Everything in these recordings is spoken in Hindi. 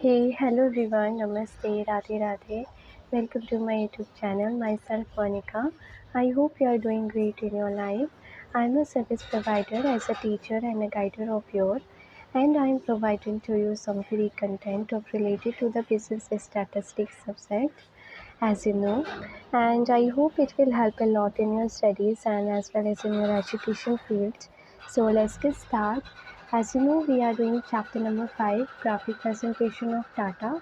Hey, hello everyone, Namaste, Radhe Radhe. Welcome to my YouTube channel. Myself Monica. I hope you are doing great in your life. I'm a service provider as a teacher and a guider of yours, and I'm providing to you some free content of related to the business statistics subject, as you know, and I hope it will help a lot in your studies and as well as in your education field. So let's get started. As you know, we are doing chapter number 5, graphic presentation of data,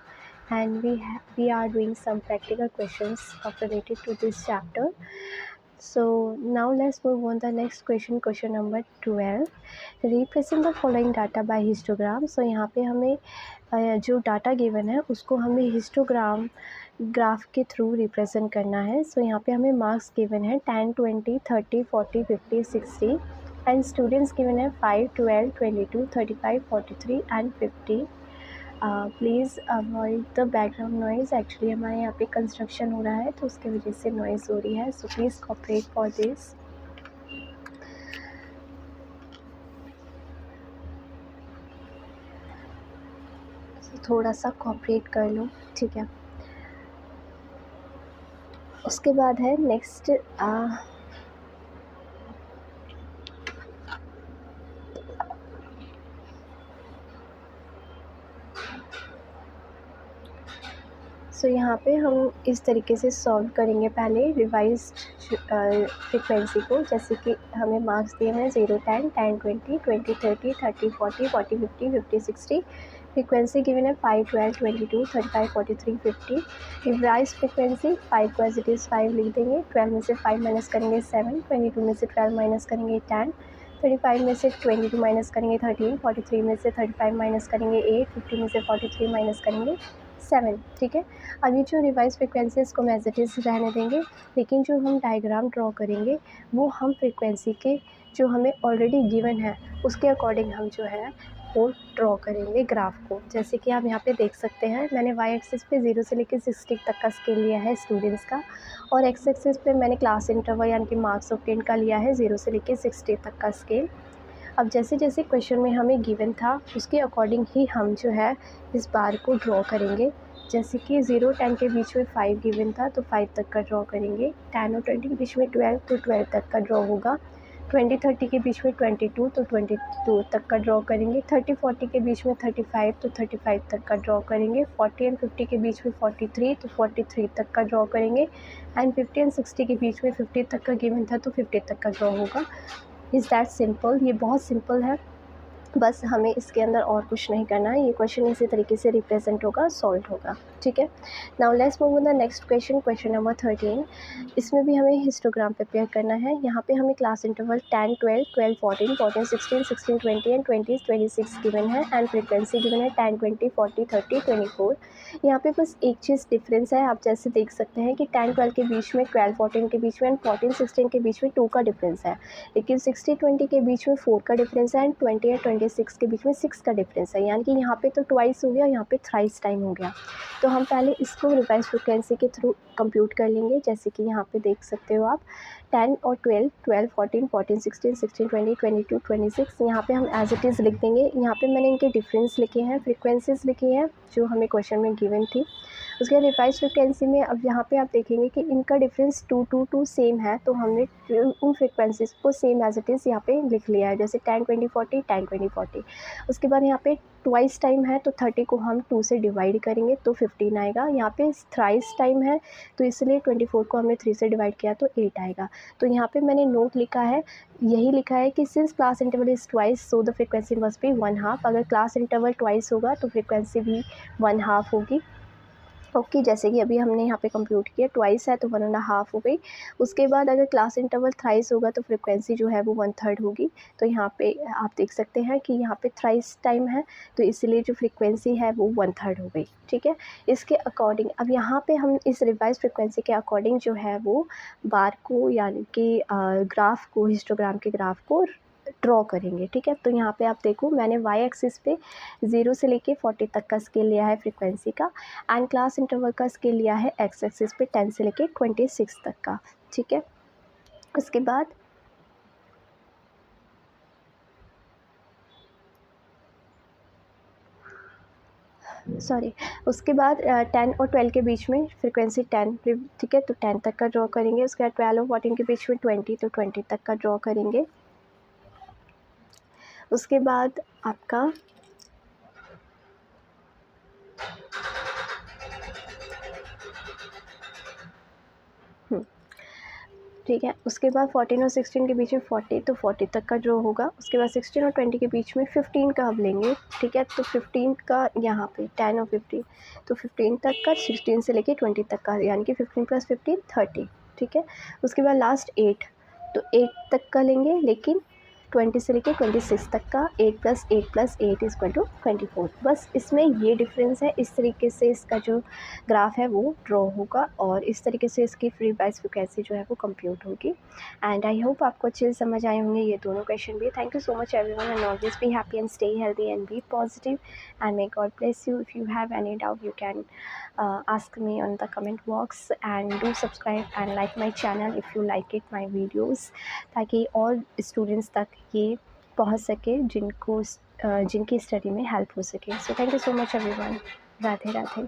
and we are doing some practical questions of related to this chapter. So now let's move on the next question number 12. Represent the following data by histogram. So यहाँ पे हमें जो डाटा गिवन है उसको हमें हिस्टोग्राम ग्राफ के थ्रू रिप्रेजेंट करना है. सो यहाँ पे हमें मार्क्स गिवन है 10, 20, 30, 40, 50, 60 एंड स्टूडेंट्स गिवन है 5, 12, 22, 35, 43 and 50. Please avoid the background noise. Actually हमारे यहाँ पे कंस्ट्रक्शन हो रहा है तो उसकी वजह से नॉइज़ हो रही है. So please cooperate for this. थोड़ा सा कोऑपरेट कर लो, ठीक है. उसके बाद है नेक्स्ट सो यहाँ पे हम इस तरीके से सॉल्व करेंगे. पहले रिवाइज्ड फ्रीक्वेंसी को, जैसे कि हमें मार्क्स दिए हैं 0, 10, 10, 20, 20, 30, 30, 40, 40, 50, 50, 60. फ्रीक्वेंसी गिवन है 5, 12, 22, 35, 43, 50. रिवाइज फ्रीक्वेंसी 5 को एज इट इज़ 5 लिख देंगे. 12 में से 5 माइनस करेंगे 7, 22 में से 12 माइनस करेंगे 10, 35 में से 22 माइनस करेंगे 13, 43 में से 35 माइनस करेंगे 8, 50 में से 43 माइनस करेंगे 7. ठीक है. अभी जो रिवाइज फ्रीक्वेंसी इसको हम एज इट इज़ रहने देंगे, लेकिन जो हम डायग्राम ड्रॉ करेंगे वो हम फ्रीक्वेंसी के जो हमें ऑलरेडी गिवन है उसके अकॉर्डिंग हम जो है वो ड्रॉ करेंगे ग्राफ को. जैसे कि आप यहाँ पे देख सकते हैं, मैंने वाई एक्सिस पे 0 से लेकर 60 तक का स्केल लिया है स्टूडेंट्स का, और एक्स एक्सिस पे मैंने क्लास इंटरवल यानी कि मार्क्स ऑब्टेन का लिया है 0 से लेकर 60 तक का स्केल. अब जैसे जैसे क्वेश्चन में हमें गिवन था उसके अकॉर्डिंग ही हम जो है इस बार को ड्रॉ करेंगे. जैसे कि 0, 10 के बीच में 5 गिवन था तो 5 तक का ड्रॉ करेंगे. 10 और 20 के बीच में 12 तो 12 तक का ड्रॉ होगा. 20, 30 के बीच में 22 तो 22 तक का ड्रॉ करेंगे. 30, 40 के बीच में 35 तो 35 तक का ड्रॉ करेंगे. 40 एंड 50 के बीच में 43 तो 43 तक का ड्रॉ करेंगे. एंड 50 एंड 60 के बीच में 50 तक का गिवन था तो 50 तक का ड्रॉ होगा. Is that simple. ये बहुत सिंपल है, बस हमें इसके अंदर और कुछ नहीं करना है. ये क्वेश्चन इसी तरीके से रिप्रेजेंट होगा, सॉल्व होगा. ठीक है. Now let's move on the next question number 13. इसमें भी हमें हिस्टोग्राम प्रिपेयर करना है. यहाँ पे हमें क्लास इंटरवल 10, 12, 12, 14, 14, 16, 16, 20 एंड 20, 26 गिवन है. एंड फ्रीक्वेंसी गिवन है 10, 20, 40, 30, 24. यहाँ पे बस एक चीज़ डिफरेंस है. आप जैसे देख सकते हैं कि 10, 12 के बीच में 12, 14 के बीच में एंड 14, 16 के बीच में 2 का डिफरेंस है, लेकिन 60, 20 के बीच में 4 का डिफरेंस है एंड 20 या 26 के बीच में 6 का डिफरेंस है. यानी कि यहाँ पे तो ट्वाइस हो गया, यहाँ पे थ्राइस टाइम हो गया. तो हम पहले इसको रिवाइज फ्रिक्वेंसी के थ्रू कंप्यूट कर लेंगे. जैसे कि यहाँ पे देख सकते हो आप 10 और 12, 12, 14, 14, 16, 16, 20, 22, 26. यहाँ पे हम एज इट इज़ लिख देंगे. यहाँ पे मैंने इनके डिफरेंस लिखे हैं, फ्रिक्वेंसीज लिखी हैं जो हमें क्वेश्चन में गिवन थी. उसके बाद रिवाइज फ्रिक्वेंसी में अब यहाँ पे आप देखेंगे कि इनका डिफरेंस 2, 2, 2 सेम है, तो हमने उन फ्रिक्वेंसीज को सेम एज इट इज़ यहाँ पे लिख लिया है. जैसे 10, 20, 40, 10, 20, 40. उसके बाद यहाँ पे ट्वाइस टाइम है तो 30 को हम 2 से डिवाइड करेंगे तो 15 आएगा. यहाँ पे थ्राइस टाइम है तो इसलिए 24 को हमने 3 से डिवाइड किया तो 8 आएगा. तो यहाँ पे मैंने नोट लिखा है, यही लिखा है कि since class interval is twice so the frequency must be 1/2. अगर क्लास इंटरवल ट्वाइस होगा तो फ्रिक्वेंसी भी 1/2 होगी. ओके. जैसे कि अभी हमने यहाँ पे कंप्यूट किया, ट्वाइस है तो 1.5 हो गई. उसके बाद अगर क्लास इंटरवल थ्राइस होगा तो फ्रिक्वेंसी जो है वो 1/3 होगी. तो यहाँ पे आप देख सकते हैं कि यहाँ पे थ्राइस टाइम है तो इसलिए जो फ्रिक्वेंसी है वो 1/3 हो गई. ठीक है. इसके अकॉर्डिंग अब यहाँ पे हम इस रिवाइज फ्रिक्वेंसी के अकॉर्डिंग जो है वो बार को यानी कि ग्राफ को, हिस्टोग्राम के ग्राफ को ड्रॉ करेंगे. ठीक है. तो यहाँ पे आप देखो, मैंने वाई एक्सिस पे 0 से लेके 40 तक का स्केल लिया है फ्रिक्वेंसी का, एंड क्लास इंटरवल का स्केल लिया है एक्स एक्सिस पे 10 से लेके 26 तक का. ठीक है. उसके बाद सॉरी, उसके बाद 10 और 12 के बीच में फ्रीक्वेंसी 10, ठीक है, तो 10 तक का ड्रॉ करेंगे। उसके बाद 12 और 14 के बीच में 20, तो 20 तक का ड्रॉ करेंगे। उसके बाद आपका ठीक है, उसके बाद 14 और 16 के बीच में 40, तो 40 तक का ड्रॉ होगा। उसके बाद 16 और 20 के बीच में 15 का अब लेंगे, ठीक है, तो 15 का यहाँ पे 10 और 15, तो 15 तक का 16 से लेके 20 तक का, यानी कि 15 + 15 30, ठीक है। उसके बाद लास्ट 8, तो 8 तक का लेंगे, लेकिन 20 से लेके 26 तक का 8 + 8 + 8 = 24। बस इसमें ये डिफरेंस है। इस तरीके से इसका जो ग्राफ है वो ड्रॉ होगा और इस तरीके से इसकी फ्री वाइज फ्रीक्वेंसी जो है वो कंप्यूट होगी। एंड आई होप आपको अच्छे से समझ आए होंगे ये दोनों क्वेश्चन भी। Thank you so much everyone, and always be happy and stay healthy and be positive, and may God bless you. If you have any doubt you can ask me on the comment box, and do subscribe and like my channel if you like it my videos, ताकि और स्टूडेंट्स तक ये पहुंच सके जिनकी स्टडी में हेल्प हो सके। So thank you so much everyone. Radhe Radhe.